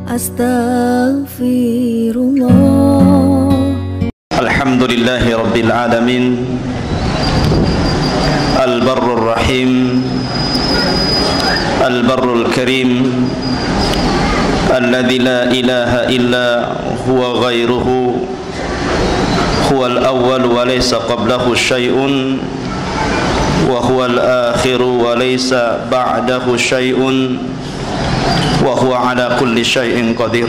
Astaghfirullah. Alhamdulillahi Rabbil Alamin, Al-Barrul Rahim, Al-Barrul Karim, Alladhi la ilaha illa huwa ghairuhu, Huwal awwal wa laysa qablahu syai'un, wa huwal akhiru wa laysa ba'dahu syai'un, wa huwa ala kulli syai'in qadir.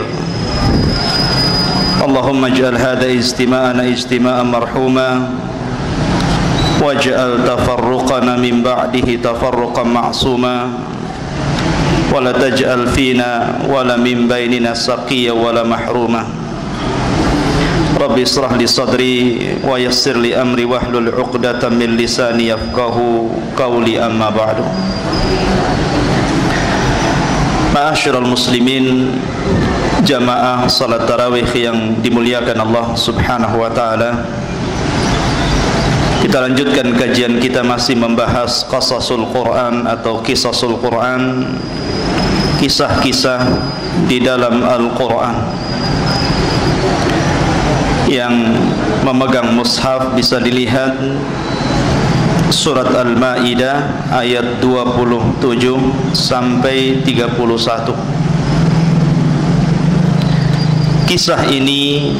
Allahumma ij'al hadha istima'ana istima'an marhuma, waj'al tafarruqana min ba'dihi tafarruqan ma'suma, wa la taj'al fina wa la min bainina saqiyya wa la mahruma. Rabbi israh li sadri wa yassir li amri wahlul 'uqdatam min lisani yafqahu qawli, amma ba'du. Ma'asyiral muslimin, jamaah salat tarawih yang dimuliakan Allah Subhanahu wa taala. Kita lanjutkan kajian kita masih membahas qasasul Quran atau kisasul Quran, kisah-kisah di dalam Al-Quran. Yang memegang mushaf bisa dilihat surat Al-Maidah ayat 27 sampai 31. Kisah ini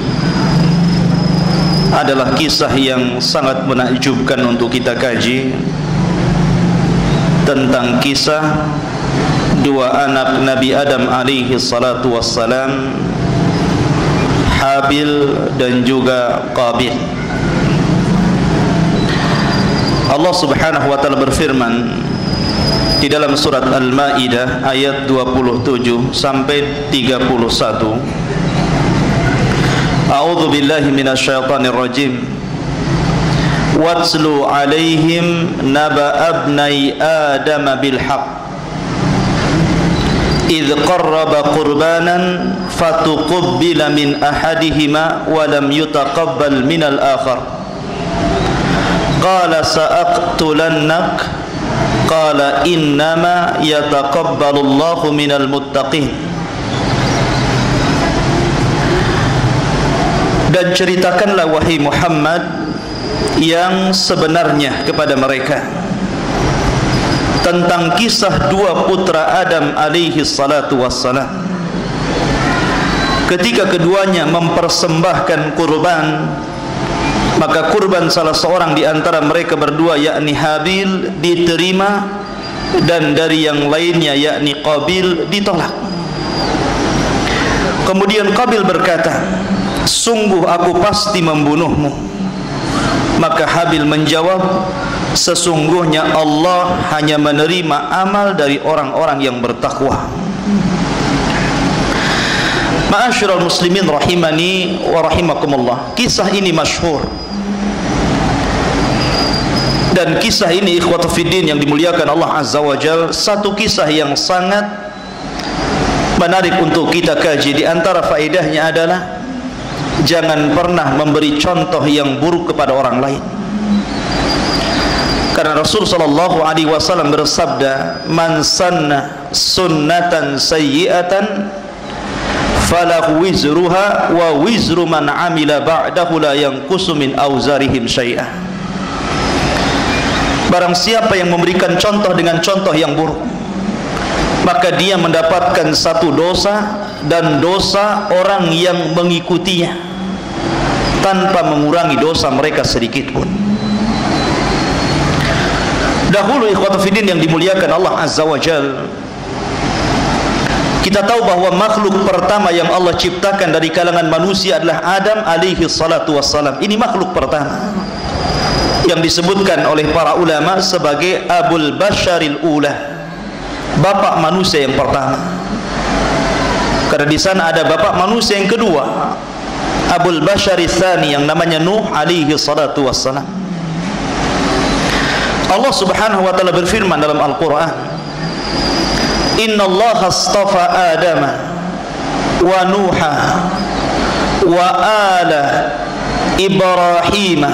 adalah kisah yang sangat menakjubkan untuk kita kaji, tentang kisah dua anak Nabi Adam alaihi salatu wassalam, Habil dan juga Qabil. Allah Subhanahu wa taala berfirman di dalam surat Al-Maidah ayat 27 sampai 31. A'udzu billahi minasyaitonir rajim. Watslu 'alaihim naba abnai Adam bil haqq idh qarraba qurbanan fatuqabbila min ahadihima wa lam yutaqabbal min al-akhar qala sa'aqtulannak qala innama yataqabbalu Allahu minal muttaqin. Dan ceritakanlah wahai Muhammad yang sebenarnya kepada mereka tentang kisah dua putra Adam alaihi salatu wassalam, ketika keduanya mempersembahkan kurban, maka kurban salah seorang di antara mereka berdua yakni Habil diterima, dan dari yang lainnya yakni Qabil ditolak. Kemudian Qabil berkata, sungguh aku pasti membunuhmu. Maka Habil menjawab, sesungguhnya Allah hanya menerima amal dari orang-orang yang bertakwa. Ma'asyiral muslimin rahimani wa rahimakumullah, kisah ini masyhur. Dan kisah ini ikhwatu fiddin yang dimuliakan Allah Azza wa Jalla, satu kisah yang sangat menarik untuk kita kaji. Di antara faedahnya adalah jangan pernah memberi contoh yang buruk kepada orang lain. Karena Rasul sallallahu alaihi wasallam bersabda, "Man sanna sunnatan sayyi'atan falahu wizruha wa wizru man 'amila ba'dahu la yanqusu min auzarihim syai'ah." Barang siapa yang memberikan contoh dengan contoh yang buruk, maka dia mendapatkan satu dosa dan dosa orang yang mengikutinya tanpa mengurangi dosa mereka sedikit pun. Dahulu ikhwatu fiddin yang dimuliakan Allah Azza wa Jalla, kita tahu bahwa makhluk pertama yang Allah ciptakan dari kalangan manusia adalah Adam alaihi salatu wassalam. Ini makhluk pertama yang disebutkan oleh para ulama sebagai Abul Basharil Ula, bapak manusia yang pertama. Karena di sana ada bapak manusia yang kedua, Abul Basharil Tsani, yang namanya Nuh alaihi salatu wassalam. Allah Subhanahu wa taala berfirman dalam Al-Qur'an, "Inna Allah astafa Adam wa Nuha wa ala Ibrahim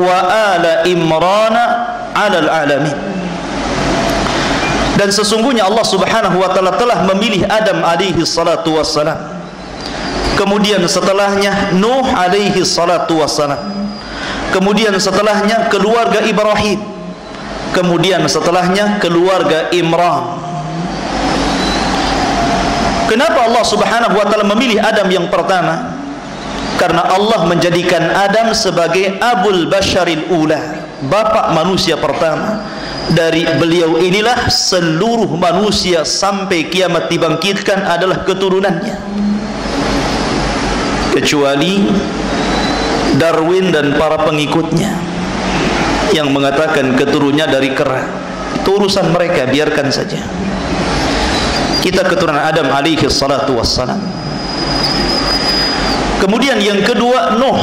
wa ala Imran 'alal alamin." Dan sesungguhnya Allah Subhanahu wa taala telah memilih Adam alaihi salatu wassalam. Kemudian setelahnya Nuh alaihi salatu wassalam. Kemudian setelahnya keluarga Ibrahim. Kemudian setelahnya keluarga Imran. Kenapa Allah Subhanahu wa taala memilih Adam yang pertama? Karena Allah menjadikan Adam sebagai Abul Basharil Ula, bapak manusia pertama. Dari beliau inilah seluruh manusia sampai kiamat dibangkitkan adalah keturunannya, kecuali Darwin dan para pengikutnya yang mengatakan keturunannya dari kera. Itu urusan mereka, biarkan saja. Kita keturunan Adam alaihi salatu wassalam. Kemudian yang kedua Nuh.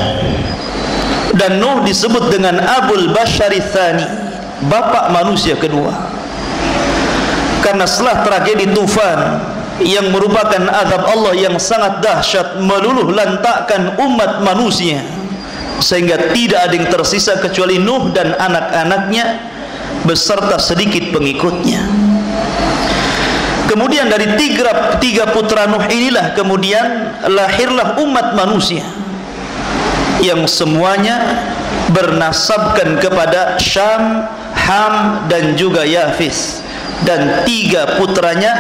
Dan Nuh disebut dengan Abul Bashari Tsani, bapak manusia kedua. Karena setelah tragedi tufan yang merupakan azab Allah yang sangat dahsyat meluluh lantakkan umat manusia, sehingga tidak ada yang tersisa kecuali Nuh dan anak-anaknya beserta sedikit pengikutnya. Kemudian dari tiga putra Nuh inilah kemudian lahirlah umat manusia yang semuanya bernasabkan kepada Syam, Ham dan juga Yafis. Dan tiga putranya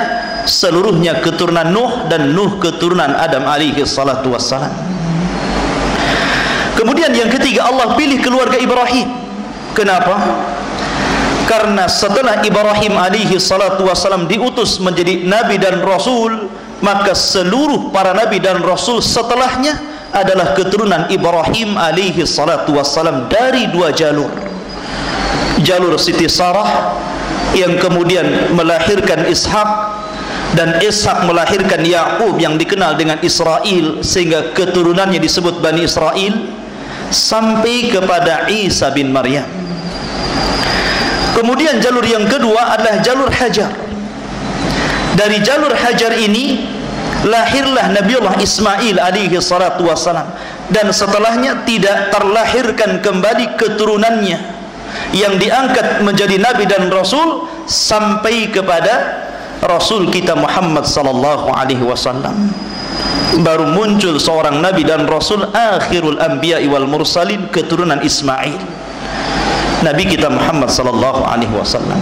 seluruhnya keturunan Nuh, dan Nuh keturunan Adam alaihi salatu wassalam. Kemudian yang ketiga Allah pilih keluarga Ibrahim. Kenapa? Karena setelah Ibrahim alaihi salatu wassalam diutus menjadi nabi dan rasul, maka seluruh para nabi dan rasul setelahnya adalah keturunan Ibrahim alaihi salatu wassalam dari dua jalur. Jalur Siti Sarah yang kemudian melahirkan Ishak, dan Ishak melahirkan Yaqub yang dikenal dengan Israel, sehingga keturunannya disebut Bani Israel, sampai kepada Isa bin Maryam. Kemudian jalur yang kedua adalah jalur Hajar. Dari jalur Hajar ini lahirlah Nabiullah Ismail alaihi salatu wassalam, dan setelahnya tidak terlahirkan kembali keturunannya yang diangkat menjadi nabi dan rasul sampai kepada Rasul kita Muhammad sallallahu alaihi wasallam. Baru muncul seorang nabi dan rasul, akhirul anbiya wal mursalin, keturunan Ismail, Nabi kita Muhammad sallallahu alaihi wasallam.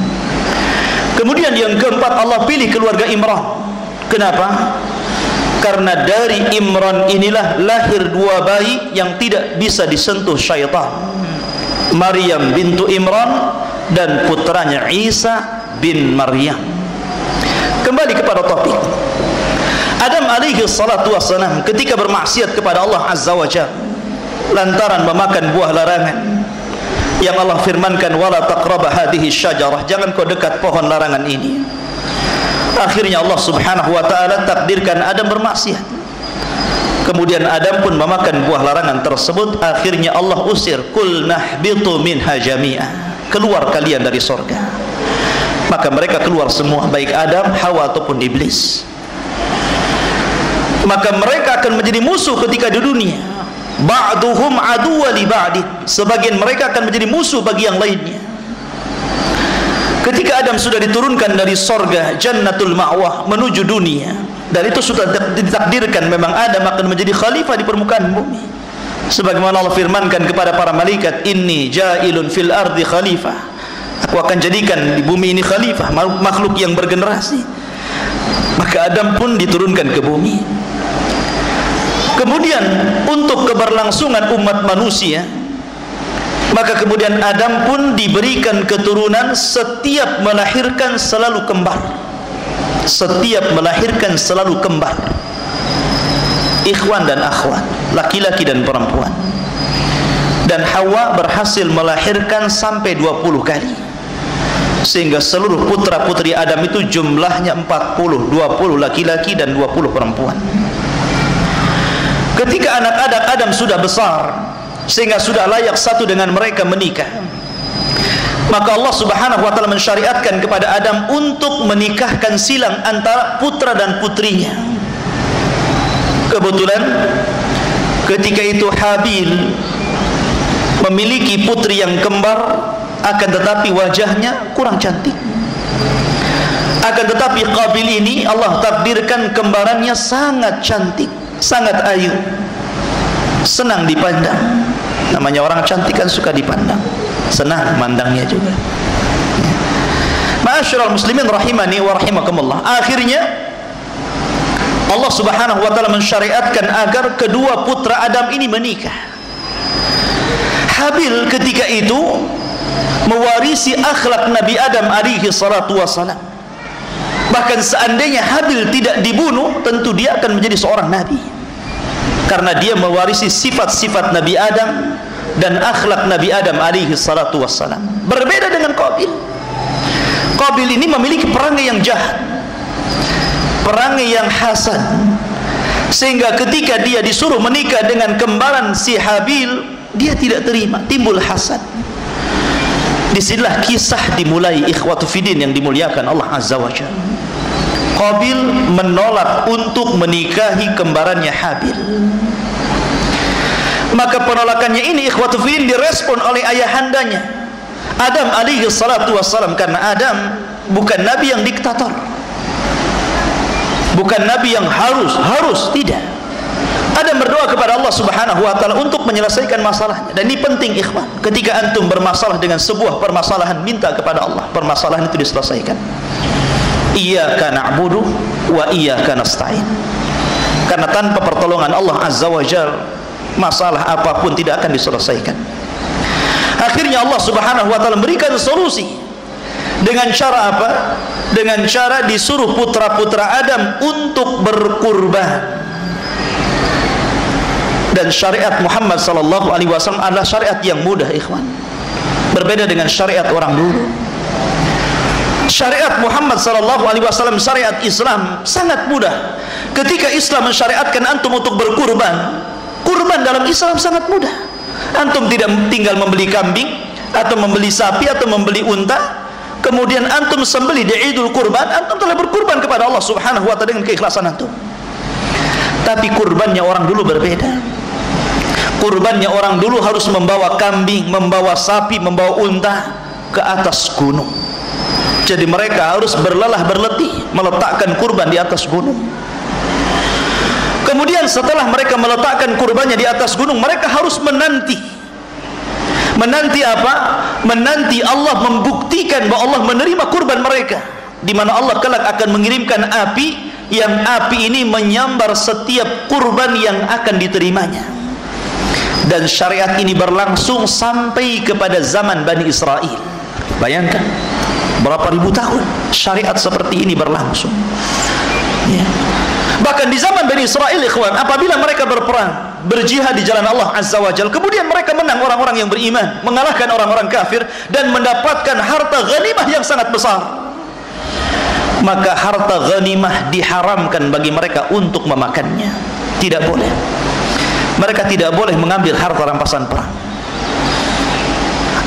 Kemudian yang keempat Allah pilih keluarga Imran. Kenapa? Karena dari Imran inilah lahir dua bayi yang tidak bisa disentuh syaitan, Maryam bintu Imran dan putranya Isa bin Maryam. Kembali kepada topik. Adam alaihi salatu wassalam ketika bermaksiat kepada Allah azza wa jalla lantaran memakan buah larangan yang Allah firmankan, wala taqraba hadhihi syajarah, jangan kau dekat pohon larangan ini. Akhirnya Allah Subhanahu wa taala takdirkan Adam bermaksiat. Kemudian Adam pun memakan buah larangan tersebut. Akhirnya Allah usir, kul nahbitu minha jami'ah, keluar kalian dari surga. Maka mereka keluar semua, baik Adam, Hawa ataupun iblis. Maka mereka akan menjadi musuh ketika di dunia. Ba'duhum aduwwa li ba'di, sebagian mereka akan menjadi musuh bagi yang lainnya. Ketika Adam sudah diturunkan dari sorga Jannatul Ma'wah menuju dunia, dan itu sudah ditakdirkan memang Adam akan menjadi khalifah di permukaan bumi, sebagaimana Allah firmankan kepada para malaikat, inni ja'ilun fil ardi khalifah, aku akan jadikan di bumi ini khalifah, makhluk yang bergenerasi. Maka Adam pun diturunkan ke bumi. Kemudian untuk keberlangsungan umat manusia, maka kemudian Adam pun diberikan keturunan, setiap melahirkan selalu kembar. Setiap melahirkan selalu kembar, ikhwan dan akhwat, laki-laki dan perempuan. Dan Hawa berhasil melahirkan sampai 20 kali, sehingga seluruh putra-putri Adam itu jumlahnya 40, 20 laki-laki dan 20 perempuan. Ketika anak-anak Adam sudah besar sehingga sudah layak satu dengan mereka menikah, maka Allah Subhanahu wa taala mensyariatkan kepada Adam untuk menikahkan silang antara putra dan putrinya. Kebetulan ketika itu Habil memiliki putri yang kembar, akan tetapi wajahnya kurang cantik. Akan tetapi Qabil ini Allah takdirkan kembarannya sangat cantik, sangat ayu, senang dipandang. Namanya orang cantik kan suka dipandang, senang mandangnya juga. Ma'asyiral muslimin rahimani wa rahimakumullah. Akhirnya Allah Subhanahu wa taala mensyariatkan agar kedua putra Adam ini menikah. Habil ketika itu mewarisi akhlak Nabi Adam alaihi salatu wassalam. Bahkan seandainya Habil tidak dibunuh, tentu dia akan menjadi seorang nabi, karena dia mewarisi sifat-sifat Nabi Adam dan akhlak Nabi Adam alaihi salatu wassalam. Berbeda dengan Qabil. Qabil ini memiliki perangai yang jahat, perangai yang hasad, sehingga ketika dia disuruh menikah dengan kembaran si Habil, dia tidak terima, timbul hasad. Disinilah kisah dimulai, ikhwatu fiddin yang dimuliakan Allah Azza wa Jalla. Qabil menolak untuk menikahi kembarannya Habil. Maka penolakannya ini, ikhwatu fiddin, direspon oleh ayahandanya Adam alaihi salatu wassalam, karena Adam bukan nabi yang diktator, bukan nabi yang harus, tidak. Adam berdoa kepada Allah Subhanahu wa taala untuk menyelesaikan masalahnya. Dan ini penting, ikhwan. Ketika antum bermasalah dengan sebuah permasalahan, minta kepada Allah permasalahan itu diselesaikan. Iyyaka na'budu wa iyyaka nasta'in. Karena tanpa pertolongan Allah Azza wa Jalla, masalah apapun tidak akan diselesaikan. Akhirnya Allah Subhanahu wa taala berikan solusi. Dengan cara apa? Dengan cara disuruh putra-putra Adam untuk berkurban. Dan syariat Muhammad sallallahu alaihi wasallam adalah syariat yang mudah, ikhwan. Berbeda dengan syariat orang dulu. Syariat Muhammad sallallahu alaihi wasallam, syariat Islam sangat mudah. Ketika Islam mensyariatkan antum untuk berkurban, kurban dalam Islam sangat mudah. Antum tidak tinggal membeli kambing atau membeli sapi atau membeli unta, kemudian antum sembelih di Idul Kurban, antum telah berkurban kepada Allah Subhanahu wa taala dengan keikhlasan antum. Tapi kurbannya orang dulu berbeda. Kurbannya orang dulu harus membawa kambing, membawa sapi, membawa unta ke atas gunung. Jadi mereka harus berlelah berletih meletakkan kurban di atas gunung. Kemudian setelah mereka meletakkan kurbannya di atas gunung, mereka harus menanti. Menanti apa? Menanti Allah membuktikan bahwa Allah menerima kurban mereka, di mana Allah kelak akan mengirimkan api, yang api ini menyambar setiap kurban yang akan diterimanya. Dan syariat ini berlangsung sampai kepada zaman Bani Israel. Bayangkan berapa ribu tahun syariat seperti ini berlangsung, ya. Bahkan di zaman Bani Israel, ikhwan, apabila mereka berperang, berjihad di jalan Allah Azza wa Jalla, kemudian mereka menang orang-orang yang beriman, mengalahkan orang-orang kafir, dan mendapatkan harta ghanimah yang sangat besar, maka harta ghanimah diharamkan bagi mereka untuk memakannya. Tidak boleh. Mereka tidak boleh mengambil harta rampasan perang.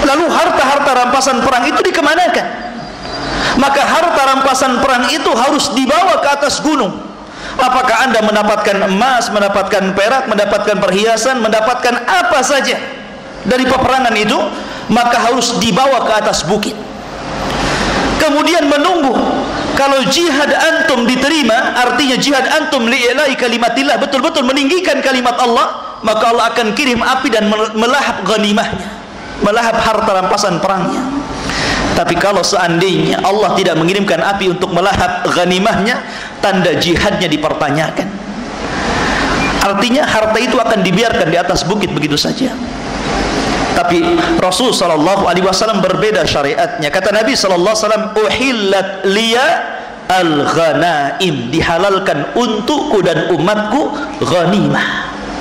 Lalu harta-harta rampasan perang itu dikemanakan? Maka harta rampasan perang itu harus dibawa ke atas gunung. Apakah Anda mendapatkan emas, mendapatkan perak, mendapatkan perhiasan, mendapatkan apa saja dari peperangan itu, maka harus dibawa ke atas bukit. Kemudian menunggu. Kalau jihad antum diterima, artinya jihad antum li'ilai kalimatillah, betul-betul meninggikan kalimat Allah, maka Allah akan kirim api dan melahap ghanimahnya, melahap harta rampasan perangnya. Tapi kalau seandainya Allah tidak mengirimkan api untuk melahap ghanimahnya, tanda jihadnya dipertanyakan. Artinya harta itu akan dibiarkan di atas bukit begitu saja. Tapi Rasul sallallahu alaihi wasallam berbeda syariatnya. Kata Nabi sallallahu alaihi wasallam, "Uhillat liya al-ghanaim." Dihalalkan untukku dan umatku ghanimah,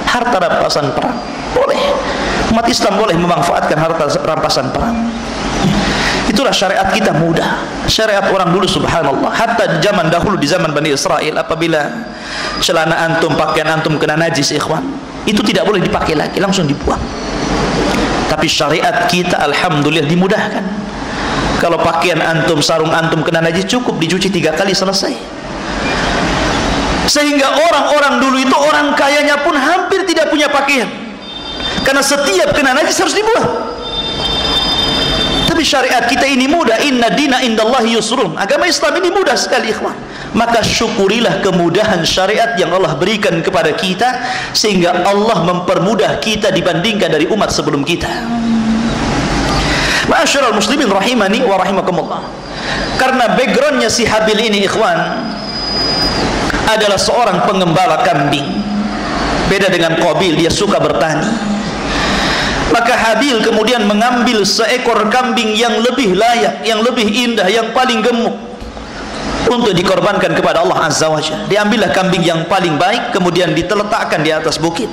harta rampasan perang. Boleh. Umat Islam boleh memanfaatkan harta rampasan perang. Itulah syariat kita mudah. Syariat orang dulu, subhanallah, hatta di zaman dahulu, di zaman Bani Israel, apabila celana antum, pakaian antum kena najis, ikhwan, itu tidak boleh dipakai lagi, langsung dibuang. Tapi syariat kita alhamdulillah dimudahkan. Kalau pakaian antum, sarung antum kena najis, cukup dicuci 3 kali, selesai. Sehingga orang-orang dulu itu, orang kayanya pun hampir tidak punya pakaian, karena setiap kena najis harus dibuang. Tapi Tapi syariat kita ini mudah. Inna dina indallahi yusrun. Agama Islam ini mudah sekali, ikhwan. Maka syukurilah kemudahan syariat yang Allah berikan kepada kita, sehingga Allah mempermudah kita dibandingkan dari umat sebelum kita. Ma'asyiral muslimin rahimani wa rahimakumullah. Karena backgroundnya si Habil ini, ikhwan, adalah seorang pengembala kambing. Beda dengan Qabil, dia suka bertani. Maka Habil kemudian mengambil seekor kambing yang lebih layak, yang lebih indah, yang paling gemuk untuk dikorbankan kepada Allah Azza wa Jalla. Diambillah kambing yang paling baik, kemudian diteletakkan di atas bukit.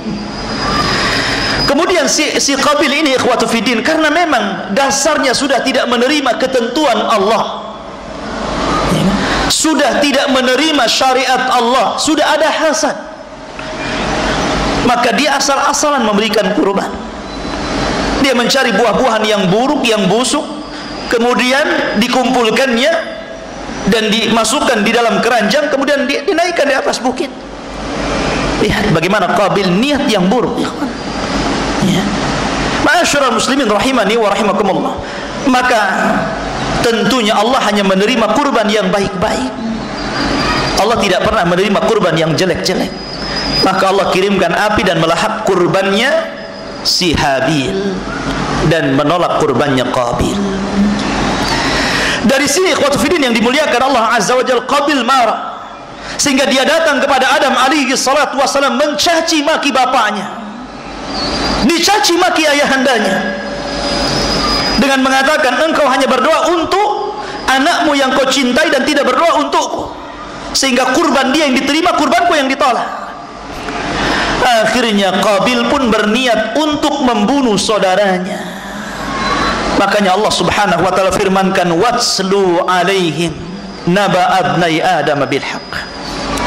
Kemudian si Qabil ini, ikhwatu fiddin, karena memang dasarnya sudah tidak menerima ketentuan Allah, sudah tidak menerima syariat Allah, sudah ada hasad, maka dia asal-asalan memberikan kurban. Dia mencari buah-buahan yang buruk, yang busuk, kemudian dikumpulkannya dan dimasukkan di dalam keranjang, kemudian dinaikkan di atas bukit. Lihat bagaimana Qabil niat yang buruk, ya. Ma'asyiral muslimin rahimani wa rahimakumullah. Maka tentunya Allah hanya menerima kurban yang baik-baik. Allah tidak pernah menerima kurban yang jelek-jelek. Maka Allah kirimkan api dan melahap kurbannya si Habil dan menolak kurbannya Qabil. Dari sini ikhwatu fiddin yang dimuliakan Allah Azza wa Jalla, Qabil marah sehingga dia datang kepada Adam alaihi salatu wasalam mencaci maki bapaknya, dicaci maki ayahandanya dengan mengatakan, engkau hanya berdoa untuk anakmu yang kau cintai dan tidak berdoa untukku, sehingga kurban dia yang diterima, kurbanku yang ditolak. Akhirnya Qabil pun berniat untuk membunuh saudaranya. Makanya Allah Subhanahu wa taala firmankan, watslu alaihim naba abnai adam bil haqq.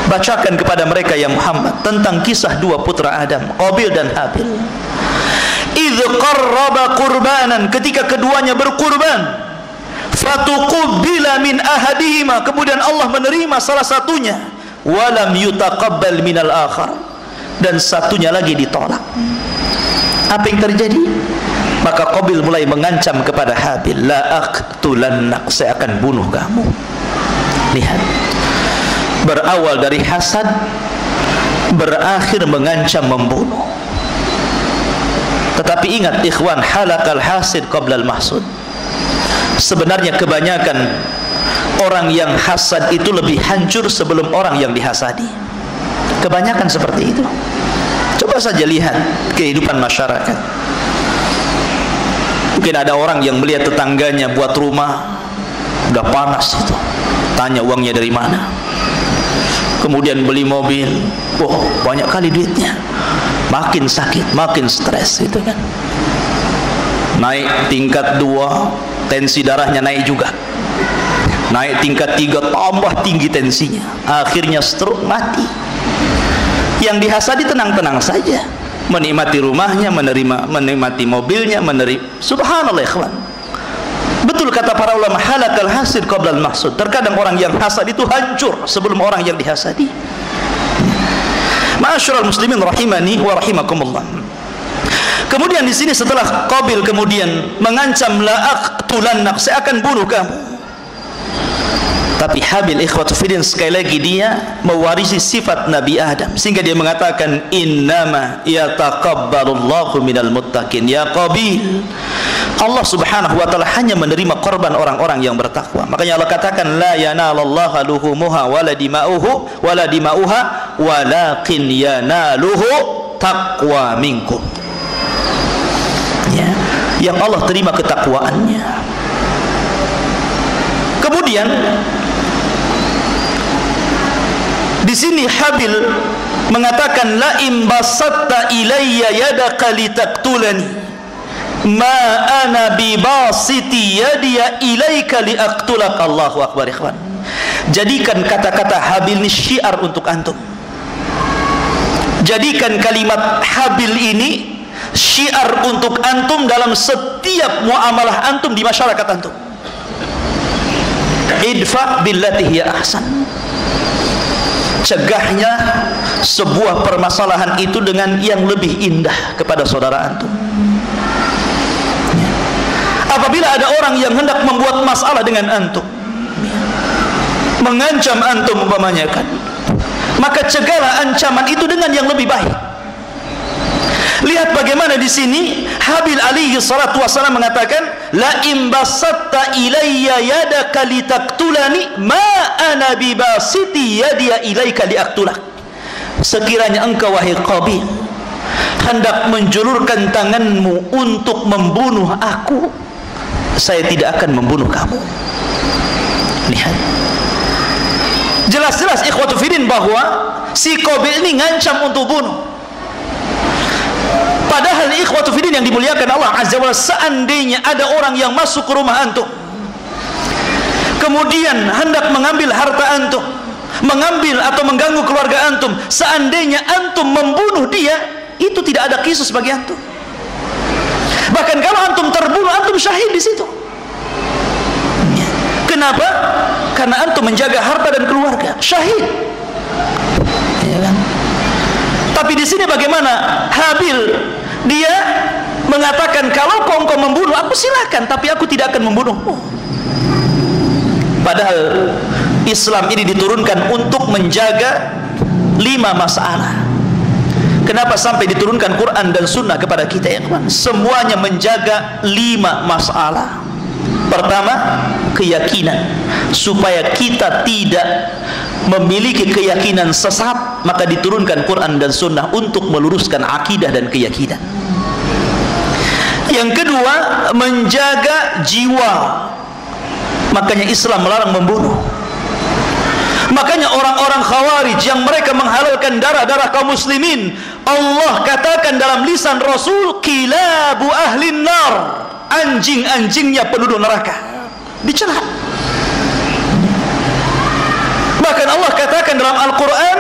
Bacakan kepada mereka ya Muhammad tentang kisah dua putra Adam, Qabil dan Habil. Idz qarraba qurbanan, ketika keduanya berkurban, fatuqbila min ahadihima, kemudian Allah menerima salah satunya, walam yutaqabbal minal akhar, dan satunya lagi ditolak. Apa yang terjadi? Maka Qabil mulai mengancam kepada Habil, la aqtulannak, saya akan bunuh kamu. Lihat, berawal dari hasad, berakhir mengancam membunuh. Tetapi ingat ikhwan, halakal hasid qablal mahsud. Sebenarnya kebanyakan orang yang hasad itu lebih hancur sebelum orang yang dihasadi. Kebanyakan seperti itu. Coba saja lihat kehidupan masyarakat. Mungkin ada orang yang melihat tetangganya buat rumah, udah panas itu, tanya uangnya dari mana. Kemudian beli mobil, wah banyak kali duitnya. Makin sakit, makin stres, gitu kan. Naik tingkat 2, tensi darahnya naik juga. Naik tingkat 3, tambah tinggi tensinya. Akhirnya stroke, mati. Yang dihasadi tenang-tenang saja, menikmati rumahnya, menikmati mobilnya, subhanallah ikhwan. Betul kata para ulama, halakal hasid qablal mahsud. Terkadang orang yang hasad itu hancur sebelum orang yang dihasadi. Ma'asyiral muslimin rahimani wa rahimakumullah. Kemudian di sini setelah Qabil kemudian mengancam, la aqtulannak, saya akan bunuh kamu. Tapi Habil ikhwatu fiddin sekali lagi dia mewarisi sifat Nabi Adam, sehingga dia mengatakan, innama yataqabbalullahu minal muttaqin. Ya Qabil, Allah Subhanahu wa taala hanya menerima korban orang-orang yang bertakwa. Makanya Allah katakan, la yanalallahu luhumuha wala dima'uha walakin yanaluhu taqwa minkum. Ya, yang Allah terima ketakwaannya. Kemudian di sini Habil mengatakan, la imbasatta ilayya yadaka litaqtulani ma ana bibasiti yadiya ilaika liaqtulak. Allahu akbar ikhwan. Jadikan kata-kata Habil ini syiar untuk antum. Jadikan kalimat Habil ini syiar untuk antum dalam setiap muamalah antum di masyarakat antum. Idfa billati hiya ahsan. Cegahnya sebuah permasalahan itu dengan yang lebih indah kepada saudara antum. apabila ada orang yang hendak membuat masalah dengan antum, mengancam antum umpamanya kan, maka cegahlah ancaman itu dengan yang lebih baik. Lihat bagaimana di sini Habil alaihi salatu wasallam mengatakan, la imbasatta ilayya yadaka litaktulani ma ana bibasiti yadiya ilaika liaktulak. Sekiranya engkau wahai Qabil hendak menjulurkan tanganmu untuk membunuh aku, saya tidak akan membunuh kamu. Lihat, jelas-jelas ikhwatu fiddin bahwa si Qabil ini ngancam untuk bunuh. Padahal ikhwatu fiddin yang dimuliakan Allah Azza wa Jalla, seandainya ada orang yang masuk ke rumah antum kemudian hendak mengambil harta antum, mengambil atau mengganggu keluarga antum, seandainya antum membunuh dia, itu tidak ada kisus bagi antum. Bahkan kalau antum terbunuh, antum syahid di situ. Kenapa? Karena antum menjaga harta dan keluarga, syahid. Ya kan? Tapi di sini bagaimana? Habil dia mengatakan, kalau engkau membunuh aku silakan, tapi aku tidak akan membunuhmu. Padahal Islam ini diturunkan untuk menjaga 5 masalah. Kenapa sampai diturunkan Quran dan Sunnah kepada kita ya kawan? Semuanya menjaga 5 masalah. Pertama, keyakinan, supaya kita tidak memiliki keyakinan sesat, maka diturunkan Quran dan Sunnah untuk meluruskan akidah dan keyakinan. Yang kedua, menjaga jiwa, makanya Islam melarang membunuh. Makanya orang-orang Khawarij yang mereka menghalalkan darah-darah kaum muslimin, Allah katakan dalam lisan Rasul, kilabu ahlin nar, anjing-anjingnya penduduk neraka, dicela. Bahkan Allah katakan dalam Al-Quran,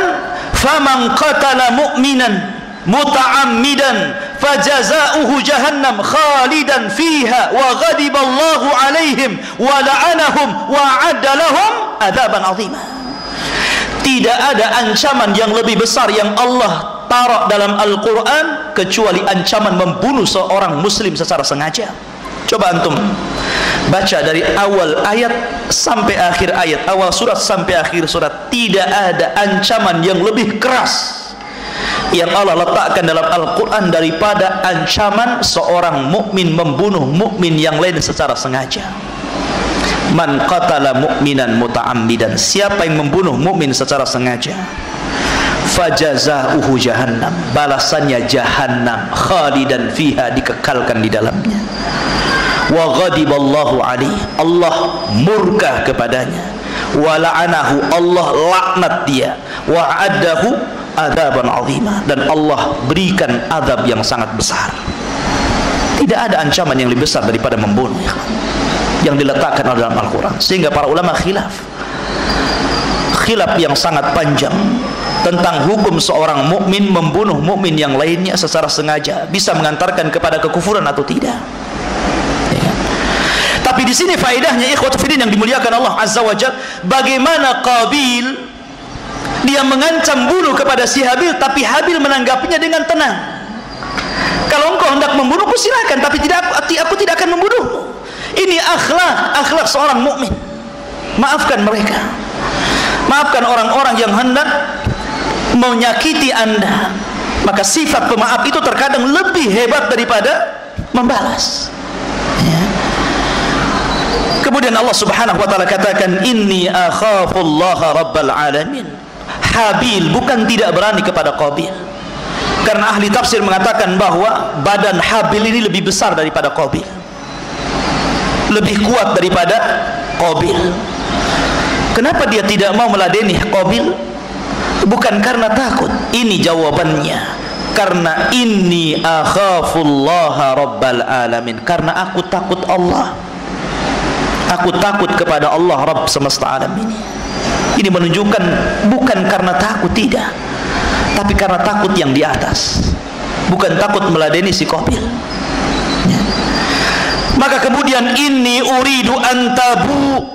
faman qatala mu'minan muta'ammidan fajaza'uhu jahannam khalidan fiha wa ghadiballahu alaihim wa la'anahum wa a'adda lahum adzaban 'azima. Tidak ada ancaman yang lebih besar yang Allah taruh dalam Al-Quran kecuali ancaman membunuh seorang muslim secara sengaja. Coba antum baca dari awal ayat sampai akhir ayat, awal surat sampai akhir surat, tidak ada ancaman yang lebih keras yang Allah letakkan dalam Al-Quran daripada ancaman seorang mukmin membunuh mukmin yang lain secara sengaja. Man qatala mu'minan muta'ammidan, siapa yang membunuh mukmin secara sengaja, fajaza'uhu jahannam, balasannya jahannam, khalidan fiha, dikekalkan di dalamnya. Wa ghadiballahu alaihi, Allah murka kepadanya. Wa la'anahu, Allah laknat dia. Wa a'addahu adzaban 'azima, dan Allah berikan azab yang sangat besar. Tidak ada ancaman yang lebih besar daripada membunuh yang diletakkan dalam Al-Quran. Sehingga para ulama khilaf yang sangat panjang tentang hukum seorang mukmin membunuh mukmin yang lainnya secara sengaja, bisa mengantarkan kepada kekufuran atau tidak. Ya. Tapi di sini faedahnya ikhwatu fiddin yang dimuliakan Allah Azza wa Jalla, bagaimana Qabil dia mengancam bunuh kepada si Habil, tapi Habil menanggapinya dengan tenang. Kalau engkau hendak membunuhku silakan, tapi aku tidak akan membunuhmu. Ini akhlak seorang mukmin. Maafkan mereka, maafkan orang-orang yang hendak menyakiti anda. Maka sifat pemaaf itu terkadang lebih hebat daripada membalas ya. Kemudian Allah Subhanahu wa ta'ala katakan, inni akhafullaha rabbal alamin. Habil bukan tidak berani kepada Qabil, karena ahli tafsir mengatakan bahwa badan Habil ini lebih besar daripada Qabil, lebih kuat daripada Qabil. Kenapa dia tidak mau meladeni Qabil? Bukan karena takut, ini jawabannya, karena inni akhafullaha rabbal alamin, karena aku takut Allah, aku takut kepada Allah Rabb semesta alam ini. Ini menunjukkan bukan karena takut, tidak, tapi karena takut yang di atas, bukan takut meladeni si Qabil ya. Maka kemudian, inni uridu antabu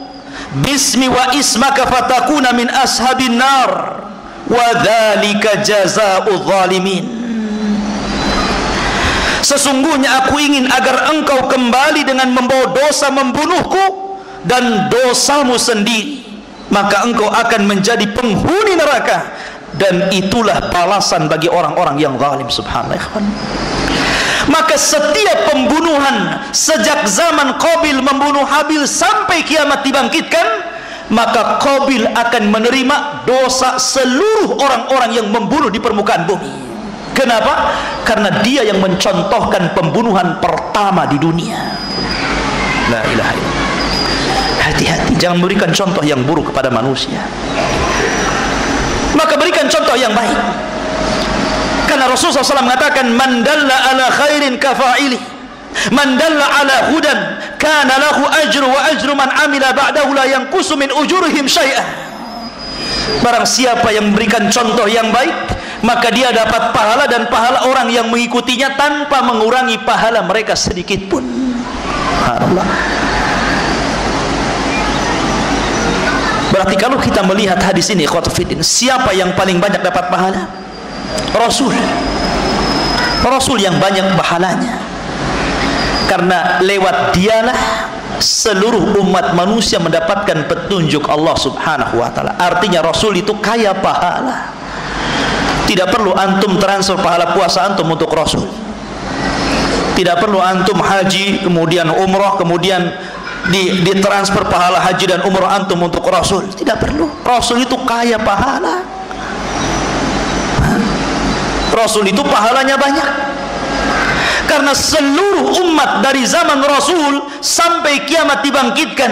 bismi wa ismaka fatakuna min ashabin nar wa dzalika jazaa'u zalimin. Sesungguhnya aku ingin agar engkau kembali dengan membawa dosa membunuhku dan dosamu sendiri, maka engkau akan menjadi penghuni neraka, dan itulah balasan bagi orang-orang yang zalim. Subhanallah. Maka setiap pembunuhan sejak zaman Qabil membunuh Habil sampai kiamat dibangkitkan, maka Qabil akan menerima dosa seluruh orang-orang yang membunuh di permukaan bumi. Kenapa? Karena dia yang mencontohkan pembunuhan pertama di dunia. La ilaha illallah. Hati-hati, jangan berikan contoh yang buruk kepada manusia, maka berikan contoh yang baik. Karena Rasulullah SAW mengatakan, man dalla ala khairin kafa'ili, man dalla ala hudan kana lahu ajru wa ajru man amila ba'dahu la yanqusu min ujurihim syai'ah. Barang siapa yang memberikan contoh yang baik, maka dia dapat pahala dan pahala orang yang mengikutinya tanpa mengurangi pahala mereka sedikit pun. Allah. Berarti kalau kita melihat hadis ini, ikhwatufiddin, siapa yang paling banyak dapat pahala? Rasul yang banyak pahalanya, karena lewat dialah seluruh umat manusia mendapatkan petunjuk Allah Subhanahu wa ta'ala. Artinya Rasul itu kaya pahala. Tidak perlu antum transfer pahala puasa antum untuk Rasul, tidak perlu antum haji kemudian umrah kemudian ditransfer pahala haji dan umrah antum untuk Rasul. Tidak perlu. Rasul itu kaya pahala. Rasul itu pahalanya banyak, karena seluruh umat dari zaman Rasul sampai kiamat dibangkitkan,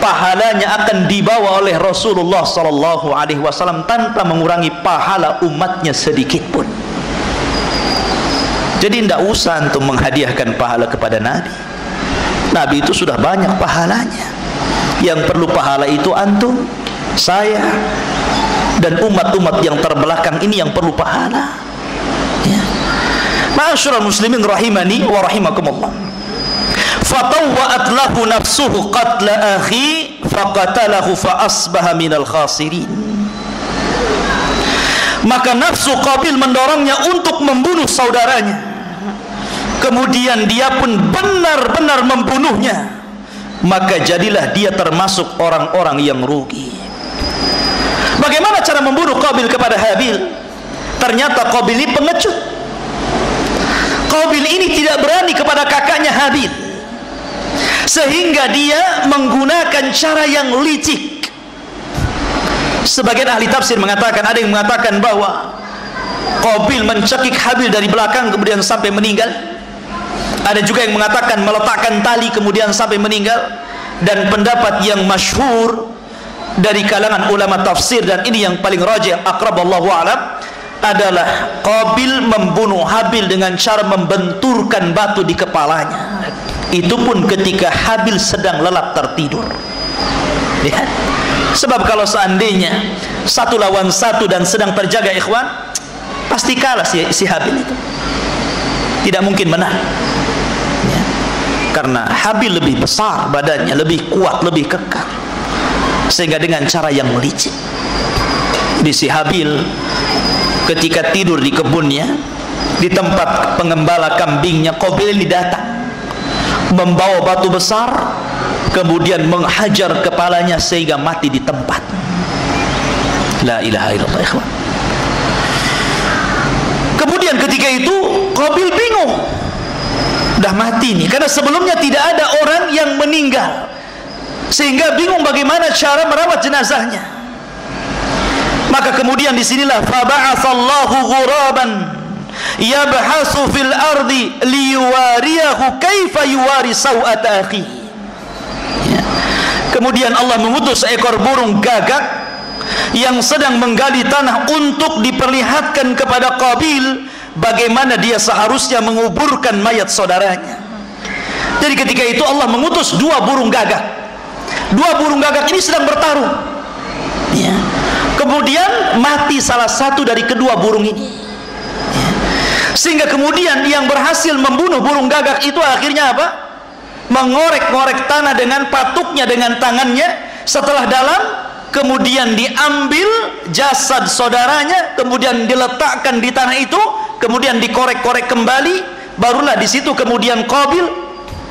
pahalanya akan dibawa oleh Rasulullah SAW tanpa mengurangi pahala umatnya sedikit pun. Jadi tidak usah untuk menghadiahkan pahala kepada Nabi. Nabi itu sudah banyak pahalanya. Yang perlu pahala itu antum, saya, dan umat-umat yang terbelakang ini yang perlu pahala. Ya. Ma'asyiral muslimin rahimani wa rahimakumullah. Fatawwa'at lahu nafsuhu qatla akhi faqatalahu fa asbaha minal khasirin. Maka nafsu Qabil mendorongnya untuk membunuh saudaranya, kemudian dia pun benar-benar membunuhnya, maka jadilah dia termasuk orang-orang yang rugi. Bagaimana cara membunuh Qabil kepada Habil? Ternyata Qabil ini pengecut. Qabil ini tidak berani kepada kakaknya Habil, sehingga dia menggunakan cara yang licik. Sebagian ahli tafsir mengatakan, ada yang mengatakan bahwa Qabil mencekik Habil dari belakang kemudian sampai meninggal. Ada juga yang mengatakan meletakkan tali kemudian sampai meninggal. Dan pendapat yang masyhur dari kalangan ulama tafsir, dan ini yang paling rajih, aqraballahu a'lam, adalah Qabil membunuh Habil dengan cara membenturkan batu di kepalanya. Itu pun ketika Habil sedang lelap tertidur. Lihat. Sebab kalau seandainya satu lawan satu dan sedang terjaga ikhwan, pasti kalah si Habil itu. Tidak mungkin menang. Ya. Karena Habil lebih besar badannya, lebih kuat, lebih kekar. Sehingga dengan cara yang licik, di si Habil ketika tidur di kebunnya, di tempat pengembala kambingnya, Qabil ini datang membawa batu besar, kemudian menghajar kepalanya sehingga mati di tempat. La ilaha illallah ikhwan. Kemudian ketika itu Qabil bingung, udah mati nih, karena sebelumnya tidak ada orang yang meninggal, sehingga bingung bagaimana cara merawat jenazahnya. Maka kemudian disinilah faba'atsallahu ghuraban yabhasu fil ardi liyuwariyahu kaifa yuwari sawata akhi. Ya. Kemudian Allah mengutus seekor burung gagak yang sedang menggali tanah untuk diperlihatkan kepada Qabil bagaimana dia seharusnya menguburkan mayat saudaranya. Jadi ketika itu Allah mengutus dua burung gagak. Dua burung gagak ini sedang bertarung. Ya. Kemudian mati salah satu dari kedua burung ini. Ya. Sehingga kemudian yang berhasil membunuh burung gagak itu akhirnya apa? Mengorek-ngorek tanah dengan patuknya, dengan tangannya. Setelah dalam, kemudian diambil jasad saudaranya, kemudian diletakkan di tanah itu, kemudian dikorek-korek kembali, barulah di situ kemudian Qabil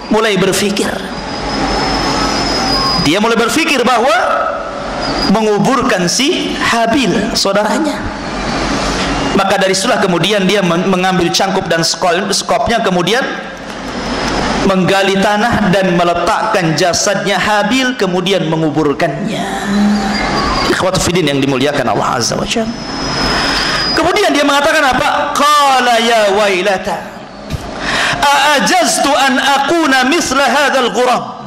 mulai berpikir. Dia mulai berpikir bahwa menguburkan si Habil, saudaranya. Maka dari situlah kemudian dia mengambil cangkup dan skopnya, kemudian menggali tanah dan meletakkan jasadnya Habil, kemudian menguburkannya. Ikhwatu fiddin yang dimuliakan Allah Azza wa Jalla. Kemudian dia mengatakan apa? Qala ya wailata a'ajaztu an akuna misla hadzal ghurab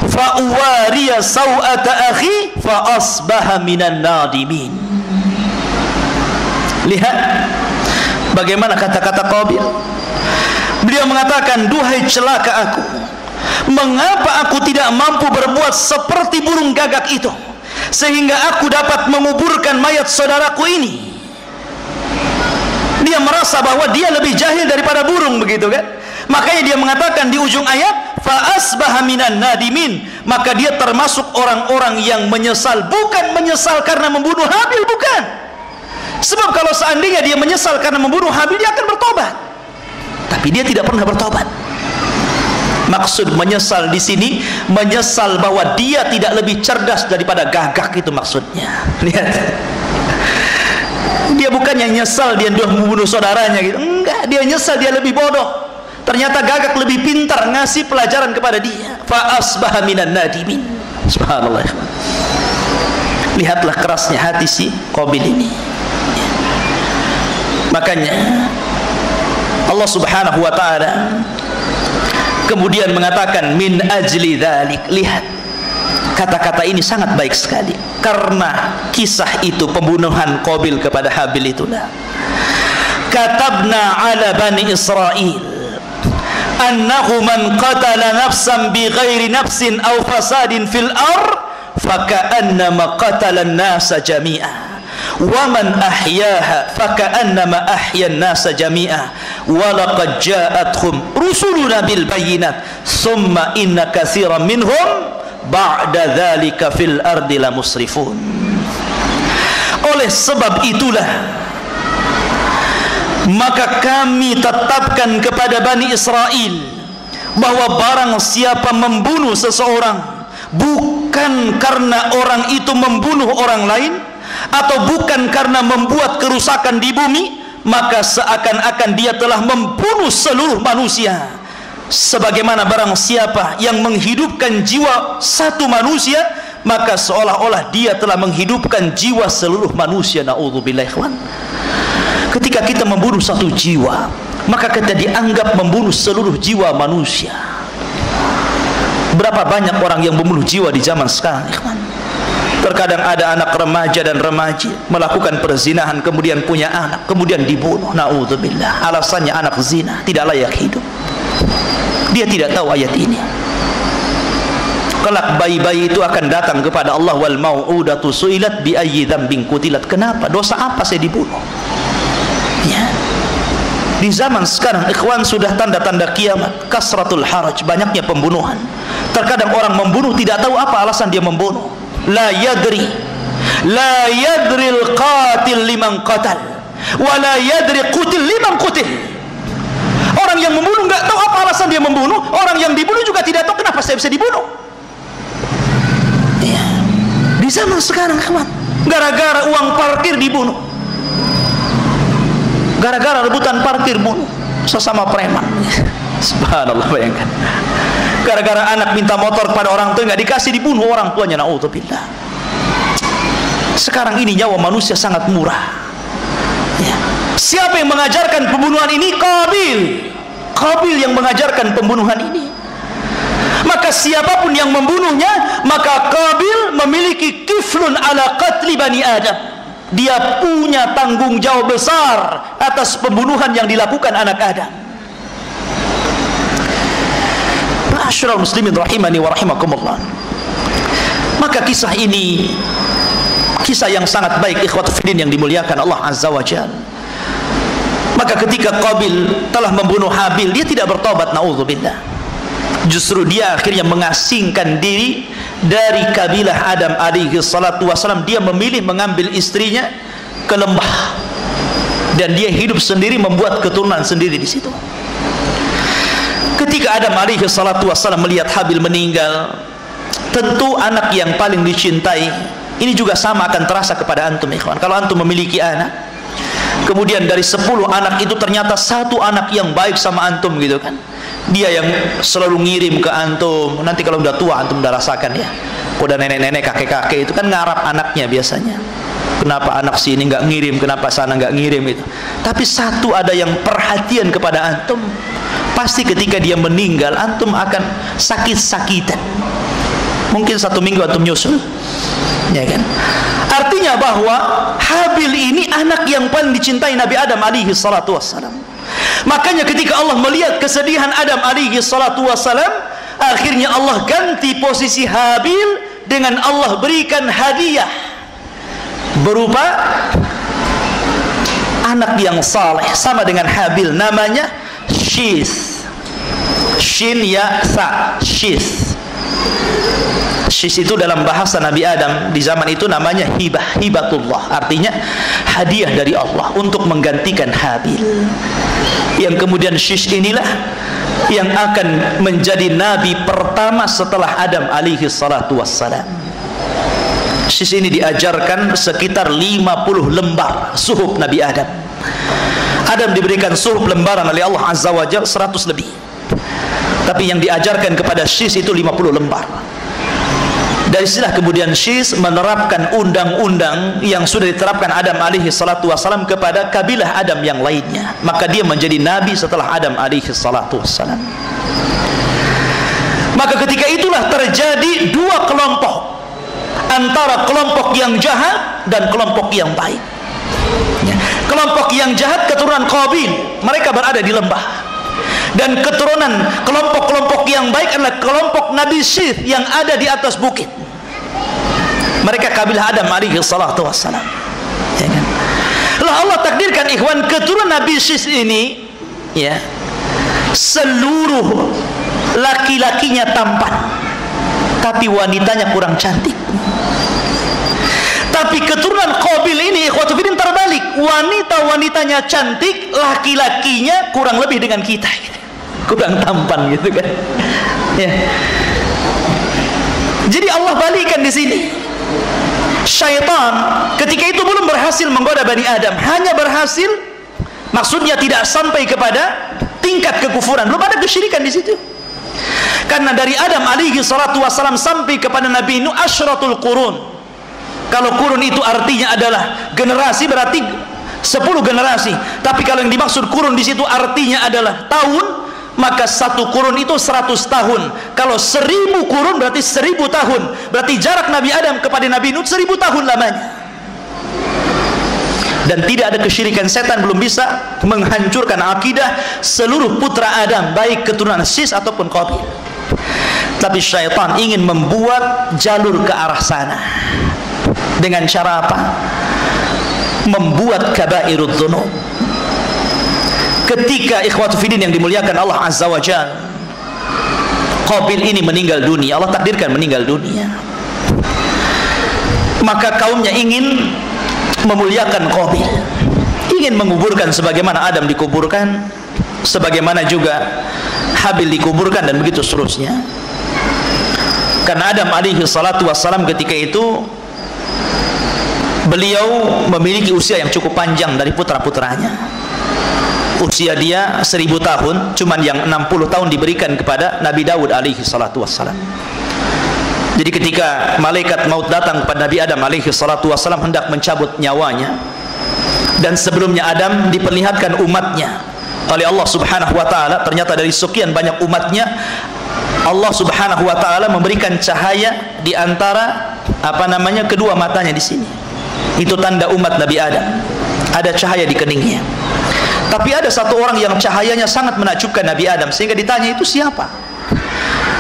fa uwariya sawata akhi fa asbaha minan nadimin. Lihat bagaimana kata-kata Qabil. Beliau mengatakan, duhai celaka aku, mengapa aku tidak mampu berbuat seperti burung gagak itu sehingga aku dapat menguburkan mayat saudaraku ini. Dia merasa bahwa dia lebih jahil daripada burung, begitu kan? Makanya dia mengatakan di ujung ayat, fa asbaha minan nadimin, maka dia termasuk orang-orang yang menyesal. Bukan menyesal karena membunuh Habil, bukan. Sebab kalau seandainya dia menyesal karena membunuh Habil, dia akan bertobat. Tapi dia tidak pernah bertobat. Maksud menyesal di sini, menyesal bahwa dia tidak lebih cerdas daripada gagak, itu maksudnya. Lihat. Dia bukannya nyesal dia membunuh saudaranya gitu. Enggak, dia nyesal dia lebih bodoh. Ternyata gagak lebih pintar ngasih pelajaran kepada dia. Fa asbaha minan nadimin. Subhanallah. Lihatlah kerasnya hati si Qabil ini. Makanya Allah Subhanahu wa taala kemudian mengatakan min ajli dzalik. Lihat, kata-kata ini sangat baik sekali. Karena kisah itu, pembunuhan Qabil kepada Habil itulah, katabna ala bani Israil annahu man qatala nafsan bighairi nafsin aw fasadin fil ard faka'annama qatala an-nasa jami'a wa man ahyaha faka'annama ahya an-nasa jami'a wa laqad ja'atuhum rusuluna bil bayyinat thumma inna katsiran minhum ba'da dzalika fil ardi la musrifun. Oleh sebab itulah maka kami tetapkan kepada Bani Israel bahwa barang siapa membunuh seseorang bukan karena orang itu membunuh orang lain atau bukan karena membuat kerusakan di bumi, maka seakan-akan dia telah membunuh seluruh manusia. Sebagaimana barang siapa yang menghidupkan jiwa satu manusia, maka seolah-olah dia telah menghidupkan jiwa seluruh manusia. Na'udzubillah. Ketika kita membunuh satu jiwa, maka kita dianggap membunuh seluruh jiwa manusia. Berapa banyak orang yang membunuh jiwa di zaman sekarang, ikhwan? Terkadang ada anak remaja dan remaji melakukan perzinahan, kemudian punya anak, kemudian dibunuh. Na'udzubillah. Alasannya anak zina, tidak layak hidup. Dia tidak tahu ayat ini. Kelak bayi-bayi itu akan datang kepada Allah, wal mau'udatu su'ilat bi ayyi dzambin qutilat. Kenapa? Dosa apa saya dibunuh? Ya. Di zaman sekarang, ikhwan, sudah tanda-tanda kiamat. Kasratul haraj, banyaknya pembunuhan. Terkadang orang membunuh tidak tahu apa alasan dia membunuh. La yadri al-qatil liman qatal wa la yadri qutil liman qutil. Orang yang membunuh nggak tahu apa alasan dia membunuh. Orang yang dibunuh juga tidak tahu kenapa saya bisa dibunuh. Ya. Di zaman sekarang, kawan, gara-gara uang parkir dibunuh, gara-gara rebutan parkir bunuh sesama preman. Subhanallah, bayangkan. Gara-gara anak minta motor kepada orang tua nggak dikasih, dibunuh orang tuanya. Na'udzubillah. Sekarang ini nyawa manusia sangat murah. Ya. Siapa yang mengajarkan pembunuhan ini? Qabil. Qabil yang mengajarkan pembunuhan ini. Maka siapapun yang membunuhnya, maka Qabil memiliki kiflun ala qatli bani Adam. Dia punya tanggung jawab besar atas pembunuhan yang dilakukan anak Adam. Ma'asyiral muslimin rahimani wa rahimakumullah. Maka kisah ini kisah yang sangat baik, ikhwatu fiddin yang dimuliakan Allah Azza wa Jalla. Maka ketika Qabil telah membunuh Habil, dia tidak bertobat, na'udzubillah. Justru dia akhirnya mengasingkan diri dari kabilah Adam alaihi salatu wassalam. Dia memilih mengambil istrinya ke lembah dan dia hidup sendiri, membuat keturunan sendiri di situ. Ketika Adam alaihi salatu wassalam melihat Habil meninggal, tentu anak yang paling dicintai, ini juga sama akan terasa kepada antum ikhwan. Kalau antum memiliki anak, kemudian dari 10 anak itu ternyata satu anak yang baik sama antum gitu kan, dia yang selalu ngirim ke antum. Nanti kalau udah tua antum udah rasakan ya, udah nenek-nenek, kakek-kakek itu kan ngarap anaknya biasanya. Kenapa anak sini nggak ngirim, kenapa sana nggak ngirim itu. Tapi satu ada yang perhatian kepada antum, pasti ketika dia meninggal antum akan sakit-sakitan. Mungkin 1 minggu antum nyusul, ya kan? Artinya bahwa Habil ini anak yang paling dicintai Nabi Adam alaihi salatu wassalam. Makanya ketika Allah melihat kesedihan Adam alaihi salatu wassalam, akhirnya Allah ganti posisi Habil dengan Allah berikan hadiah berupa anak yang saleh sama dengan Habil, namanya Shis. Shin ya sa, Shis. Shis itu dalam bahasa Nabi Adam di zaman itu namanya hibah, hibatullah, artinya hadiah dari Allah untuk menggantikan Habil. Yang kemudian Shis inilah yang akan menjadi nabi pertama setelah Adam alaihi salatu wassalam. Shis ini diajarkan sekitar 50 lembar suhuf Nabi Adam. Adam diberikan suhuf lembaran oleh Allah Azza wa Jalla 100 lebih. Tapi yang diajarkan kepada Shis itu 50 lembar. Dari sinilah kemudian Shis menerapkan undang-undang yang sudah diterapkan Adam alaihi salatu wassalam kepada kabilah Adam yang lainnya. Maka dia menjadi nabi setelah Adam alaihi salatu wassalam. Maka ketika itulah terjadi 2 kelompok, antara kelompok yang jahat dan kelompok yang baik. Kelompok yang jahat keturunan Qabil, mereka berada di lembah. Dan keturunan kelompok-kelompok yang baik adalah kelompok Nabi Syith yang ada di atas bukit. Mereka kabilah Adam alaihi salatu wassalam, ya kan? Lah Allah takdirkan ikhwan, keturunan Nabi Syith ini ya, seluruh laki-lakinya tampan, tapi wanitanya kurang cantik. Tapi keturunan Qabil ini ikhwatu fiddin terbalik, wanita-wanitanya cantik, laki-lakinya kurang lebih dengan kita gitu, kurang tampan gitu kan ya. Jadi Allah balikan di sini. Syaitan ketika itu belum berhasil menggoda Bani Adam, hanya berhasil, maksudnya tidak sampai kepada tingkat kekufuran, belum ada kesyirikan di situ. Karena dari Adam alaihi salatu wassalam sampai kepada Nabi Nuh asyratul qurun. Kalau kurun itu artinya adalah generasi, berarti 10 generasi. Tapi kalau yang dimaksud kurun di situ artinya adalah tahun, maka 1 kurun itu 100 tahun. Kalau 1000 kurun berarti 1000 tahun. Berarti jarak Nabi Adam kepada Nabi Nuh 1000 tahun lamanya. Dan tidak ada kesyirikan, setan belum bisa menghancurkan akidah seluruh putra Adam, baik keturunan Sis ataupun Qabil. Tapi syaitan ingin membuat jalur ke arah sana. Dengan cara apa? Membuat kabairud dzunub. Ketika ikhwatu fiddin yang dimuliakan Allah Azza wa Jalla, Qabil ini meninggal dunia, Allah takdirkan meninggal dunia. Maka kaumnya ingin memuliakan Qabil, ingin menguburkan sebagaimana Adam dikuburkan, sebagaimana juga Habil dikuburkan, dan begitu seterusnya. Karena Adam alaihi salatu wassalam ketika itu beliau memiliki usia yang cukup panjang dari putra-putranya. Usia dia 1000 tahun, cuman yang 60 tahun diberikan kepada Nabi Daud alaihi salatu wassalam. Jadi ketika malaikat maut datang kepada Nabi Adam alaihi salatu wassalam hendak mencabut nyawanya, dan sebelumnya Adam diperlihatkan umatnya oleh Allah subhanahu wa ta'ala, ternyata dari sekian banyak umatnya Allah subhanahu wa ta'ala memberikan cahaya di antara kedua matanya di sini. Itu tanda umat Nabi Adam, ada cahaya di keningnya. Tapi ada satu orang yang cahayanya sangat menakjubkan Nabi Adam, sehingga ditanya, itu siapa?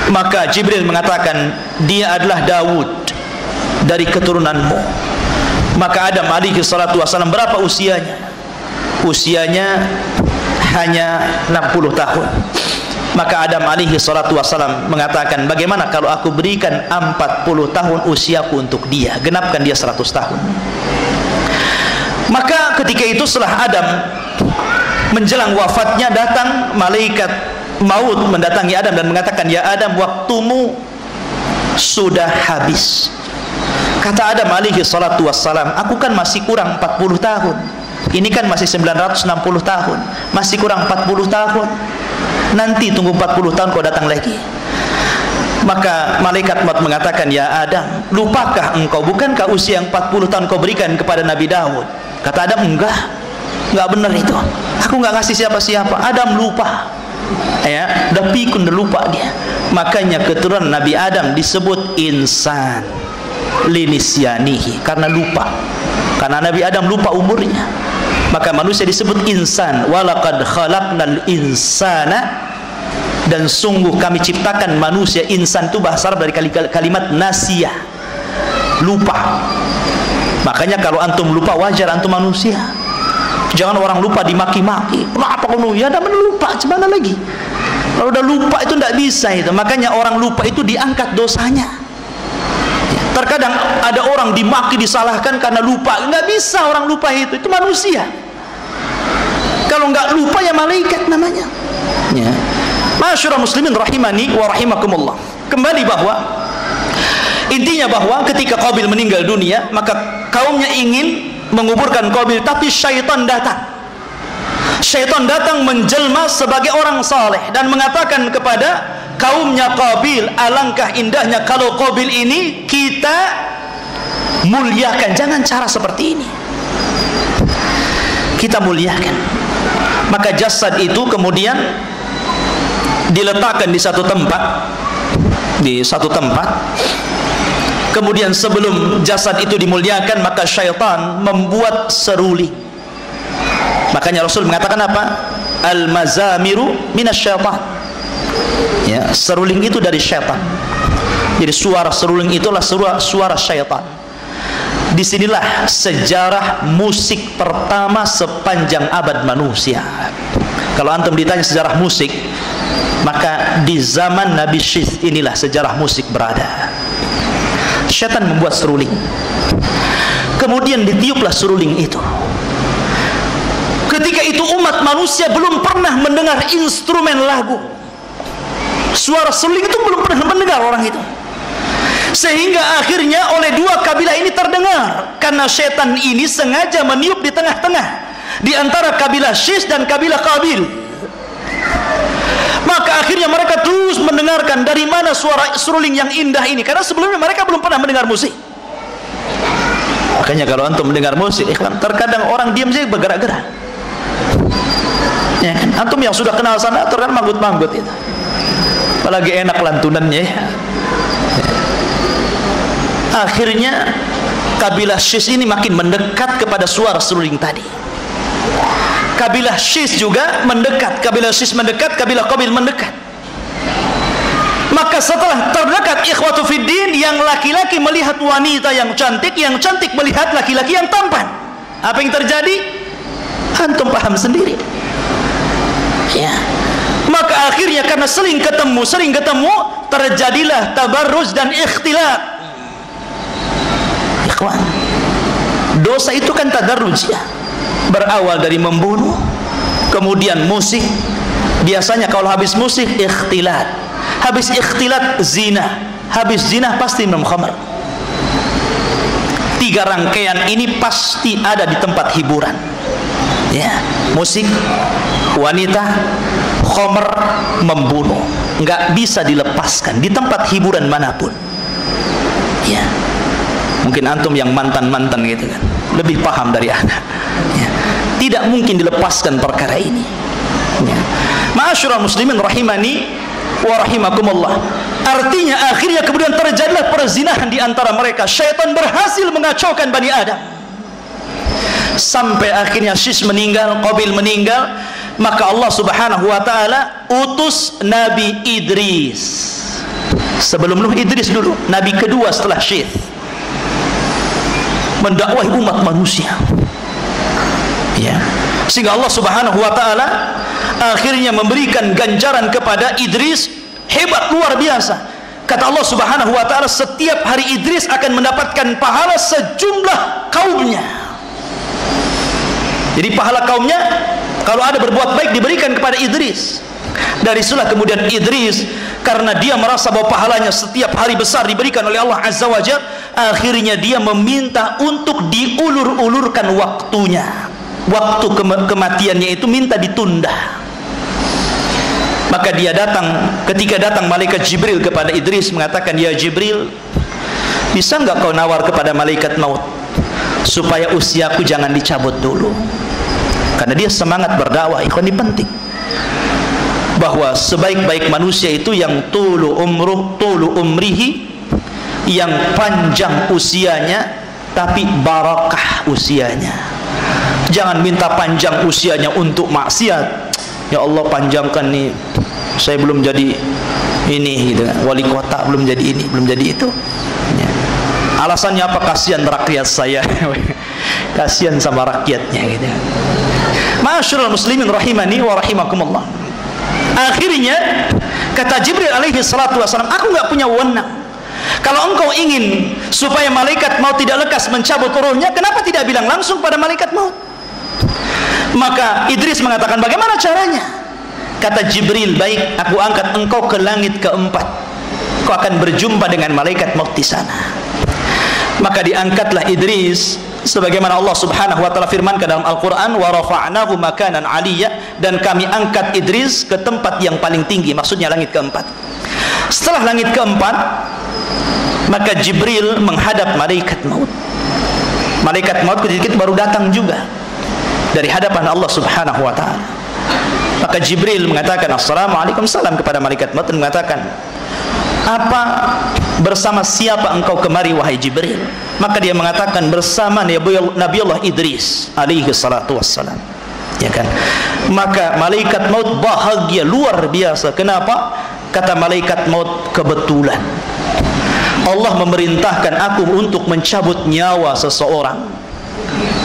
Maka Jibril mengatakan, dia adalah Daud dari keturunanmu. Maka Adam alaihi salatu wassalam berapa usianya? Usianya hanya 60 tahun. Maka Adam alaihi salatu wassalam mengatakan, bagaimana kalau aku berikan 40 tahun usiaku untuk dia, genapkan dia 100 tahun. Maka ketika itu setelah Adam menjelang wafatnya, datang malaikat maut mendatangi Adam dan mengatakan, ya Adam, waktumu sudah habis. Kata Adam alaihi salatu wassalam, aku kan masih kurang 40 tahun, ini kan masih 960 tahun, masih kurang 40 tahun, nanti tunggu 40 tahun kau datang lagi. Maka malaikat maut mengatakan, ya Adam, lupakah engkau, bukankah usia yang 40 tahun kau berikan kepada Nabi Daud? Kata Adam, enggak benar itu, aku enggak ngasih siapa-siapa. Adam lupa, ya, udah pikun, udah lupa dia. Makanya keturunan Nabi Adam disebut insan linisyanihi, karena lupa. Karena Nabi Adam lupa umurnya, maka manusia disebut insan. Walaqad khalaqnal insana, dan sungguh kami ciptakan manusia. Insan itu bahasa Arab dari kalimat nasiyah, lupa. Makanya kalau antum lupa, wajar, antum manusia. Jangan orang lupa dimaki-maki, kenapa kamu? Ya namanya lupa, gimana lagi? Kalau udah lupa itu tidak bisa itu. Makanya orang lupa itu diangkat dosanya. Terkadang ada orang dimaki, disalahkan karena lupa. Nggak bisa orang lupa itu manusia. Kalau nggak lupa ya malaikat namanya. Ya. Masyarul muslimin rahimani wa rahimakumullah. Kembali bahwa intinya bahwa ketika Qabil meninggal dunia, maka kaumnya ingin menguburkan Qabil, tapi syaitan datang. Syaitan datang menjelma sebagai orang saleh dan mengatakan kepada kaumnya Qabil, alangkah indahnya kalau Qabil ini kita muliakan. Jangan cara seperti ini, kita muliakan. Maka jasad itu kemudian diletakkan di satu tempat, kemudian sebelum jasad itu dimuliakan, maka syaitan membuat seruling. Makanya Rasul mengatakan apa? Al-mazamiru minasyaitan. Ya, seruling itu dari syaitan. Jadi suara seruling itulah suara syaitan. Disinilah sejarah musik pertama sepanjang abad manusia. Kalau antum ditanya sejarah musik, maka di zaman Nabi Syith inilah sejarah musik berada. Syaitan membuat seruling, kemudian ditiuplah seruling itu. Ketika itu umat manusia belum pernah mendengar instrumen lagu. Suara seruling itu belum pernah mendengar orang itu. Sehingga akhirnya oleh dua kabilah ini terdengar, karena syaitan ini sengaja meniup di tengah-tengah, di antara kabilah Syith dan kabilah Qabil. Maka akhirnya mereka terus mendengarkan dari mana suara seruling yang indah ini, karena sebelumnya mereka belum pernah mendengar musik. Makanya kalau antum mendengar musik, terkadang orang diam saja bergerak-gerak. Ya, antum yang sudah kenal sana terkadang manggut-manggut itu. Apalagi enak lantunannya ya. Akhirnya kabilah Syith ini makin mendekat kepada suara seruling tadi. Kabilah Syith juga mendekat, kabilah Syith mendekat, kabilah Qabil mendekat. Maka setelah terdekat, ikhwatu fiddin, yang laki-laki melihat wanita yang cantik melihat laki-laki yang tampan. Apa yang terjadi? Antum paham sendiri. Ya. Maka akhirnya karena sering ketemu, terjadilah tabarruj dan ikhtilat. Ikhwan, dosa itu kan tadarruj ya. Berawal dari membunuh, kemudian musik. Biasanya kalau habis musik ikhtilat, habis ikhtilat zina, habis zina pasti minum khamr. Tiga rangkaian ini pasti ada di tempat hiburan ya. Musik, wanita, khamr, membunuh, nggak bisa dilepaskan di tempat hiburan manapun ya. Mungkin antum yang mantan-mantan gitu kan lebih paham dari anak ya. Tidak mungkin dilepaskan perkara ini ya. Ma'asyiral muslimin rahimani wa rahimakumullah. Artinya akhirnya kemudian terjadilah perzinahan di antara mereka. Syaitan berhasil mengacaukan Bani Adam sampai akhirnya Syith meninggal, Qabil meninggal. Maka Allah subhanahu wa ta'ala utus Nabi Idris. Sebelum Nuh, Idris dulu, Nabi kedua setelah Syith, mendakwahi umat manusia ya. Sehingga Allah subhanahu wa ta'ala akhirnya memberikan ganjaran kepada Idris hebat, luar biasa. Kata Allah subhanahu wa ta'ala, setiap hari Idris akan mendapatkan pahala sejumlah kaumnya. Jadi pahala kaumnya kalau ada berbuat baik diberikan kepada Idris. Dari situlah kemudian Idris, karena dia merasa bahwa pahalanya setiap hari besar diberikan oleh Allah Azza wa Jalla, akhirnya dia meminta untuk diulur-ulurkan waktunya. Waktu kematiannya itu minta ditunda. Maka dia datang, ketika datang malaikat Jibril kepada Idris mengatakan, "Ya Jibril, bisa enggak kau nawar kepada malaikat maut supaya usiaku jangan dicabut dulu?" Karena dia semangat berdakwah. Ikhwan, ini penting bahwa sebaik-baik manusia itu yang tulu umrihi, yang panjang usianya tapi barakah usianya. Jangan minta panjang usianya untuk maksiat. Ya Allah, panjangkan nih, saya belum jadi ini gitu, wali kota belum jadi ini, belum jadi itu ya. Alasannya apa? Kasihan rakyat saya. Kasihan sama rakyatnya gitu. Ma'asyiral muslimin rahimani wa rahimakumullah. Akhirnya kata Jibril alaihi salatu wasallam, aku enggak punya wewenang. Kalau engkau ingin supaya malaikat maut tidak lekas mencabut ruhnya, kenapa tidak bilang langsung pada malaikat maut? Maka Idris mengatakan, bagaimana caranya? Kata Jibril, baik, aku angkat engkau ke langit keempat. Kau akan berjumpa dengan malaikat maut di sana. Maka diangkatlah Idris, sebagaimana Allah Subhanahu wa taala firmankan dalam Al-Qur'an, wa rafa'nahu makanan 'aliyya, dan kami angkat Idris ke tempat yang paling tinggi, maksudnya langit keempat. Setelah langit keempat, maka Jibril menghadap malaikat maut. Malaikat maut ketika itu baru datang juga dari hadapan Allah Subhanahu wa taala. Maka Jibril mengatakan assalamualaikum, salam kepada malaikat maut, dan mengatakan, apa, bersama siapa engkau kemari wahai Jibril? Maka dia mengatakan, bersama Nabiullah Idris alaihi salatu wassalam, ya kan? Maka malaikat maut bahagia luar biasa. Kenapa? Kata malaikat maut, kebetulan Allah memerintahkan aku untuk mencabut nyawa seseorang,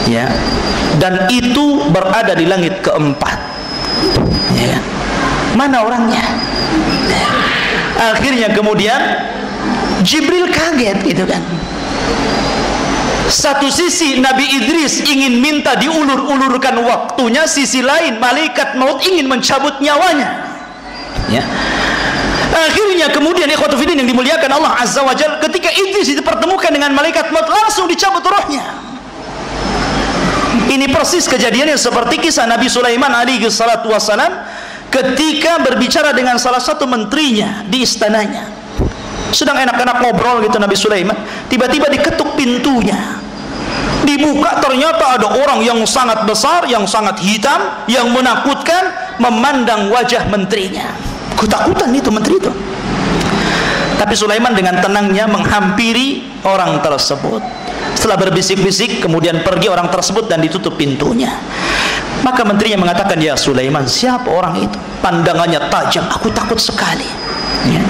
ya, dan itu berada di langit keempat, ya. Mana orangnya? Akhirnya kemudian Jibril kaget gitu kan. Satu sisi Nabi Idris ingin minta diulur-ulurkan waktunya, sisi lain malaikat maut ingin mencabut nyawanya, ya. Akhirnya kemudian ikhwatu fillah yang dimuliakan Allah Azza wa Jalla, ketika Idris dipertemukan dengan malaikat maut, langsung dicabut rohnya. Ini persis kejadiannya seperti kisah Nabi Sulaiman alaihi salatu wassalam ketika berbicara dengan salah satu menterinya di istananya. Sedang enak-enak ngobrol gitu Nabi Sulaiman, tiba-tiba diketuk pintunya. Dibuka, ternyata ada orang yang sangat besar, yang sangat hitam, yang menakutkan, memandang wajah menterinya. Ketakutan itu menteri itu. Tapi Sulaiman dengan tenangnya menghampiri orang tersebut. Setelah berbisik-bisik, kemudian pergi orang tersebut dan ditutup pintunya. Maka menterinya mengatakan, ya Sulaiman, siapa orang itu? Pandangannya tajam, aku takut sekali, ya.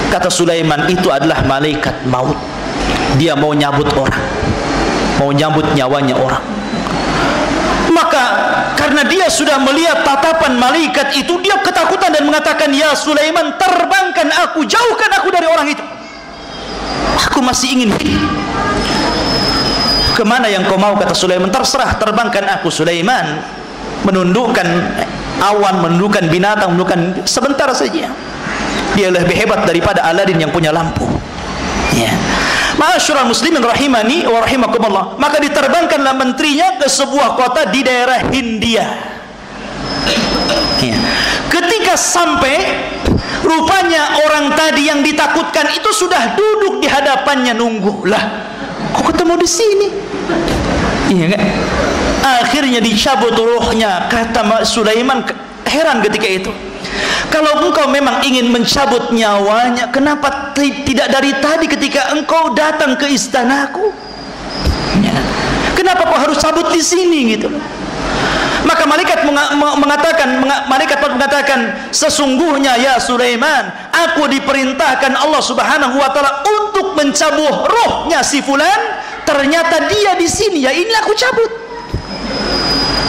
Kata Sulaiman, itu adalah malaikat maut. Dia mau nyabut orang, mau nyabut nyawanya orang. Maka karena dia sudah melihat tatapan malaikat itu, dia ketakutan dan mengatakan, ya Sulaiman, terbangkan aku, jauhkan aku dari orang itu. Aku masih ingin hidup. Kemana yang kau mau? Kata Sulaiman. Terserah, terbangkan aku. Sulaiman menundukkan awan, menundukkan binatang, menundukkan sebentar saja. Dia lebih hebat daripada Aladin yang punya lampu, ya. Ma'asyiral muslimin rahimani wa rahimakumullah. Maka diterbangkanlah menterinya ke sebuah kota di daerah Hindia, ya. Ketika sampai, rupanya orang tadi yang ditakutkan itu sudah duduk di hadapannya nunggu. Lah, kok ketemu di sini? Iya kan? Akhirnya dicabut ruhnya. Kata Sulaiman heran ketika itu, kalau engkau memang ingin mencabut nyawanya, kenapa tidak dari tadi ketika engkau datang ke istanaku, ya. Kenapa kau harus cabut di sini gitu? Maka malaikat mengatakan, sesungguhnya ya Sulaiman, aku diperintahkan Allah Subhanahu wa taala untuk mencabut rohnya si fulan. Ternyata dia di sini, ya ini aku cabut.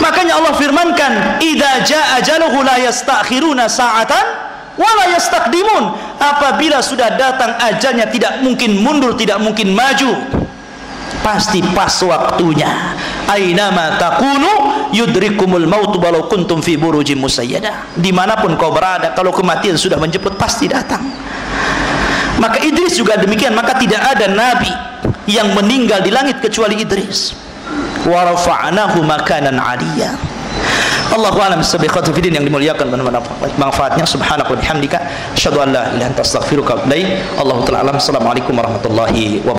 Makanya Allah firmankan, idza jaa ajaluhu la yastakhiruna sa'atan wa la yastaqdimun. Apabila sudah datang ajalnya, tidak mungkin mundur, tidak mungkin maju, pasti pas waktunya. Ainama takunu yudrikumul maut walau kuntum fi burujim musayyadah. Dimanapun kau berada, kalau kematian sudah menjemput pasti datang. Maka Idris juga demikian. Maka tidak ada nabi yang meninggal di langit kecuali Idris. Wa rafa'nahu makanan 'aliyya. Allahu a'lam bishawab. Fiddin yang dimuliakan dan manfaatnya. Subhanaka wa bihamdika asyhadu an la ilaha illa anta astaghfiruka wa atubu ilaik. Allahu ta'ala alam. Assalamualaikum warahmatullahi wabarakatuh.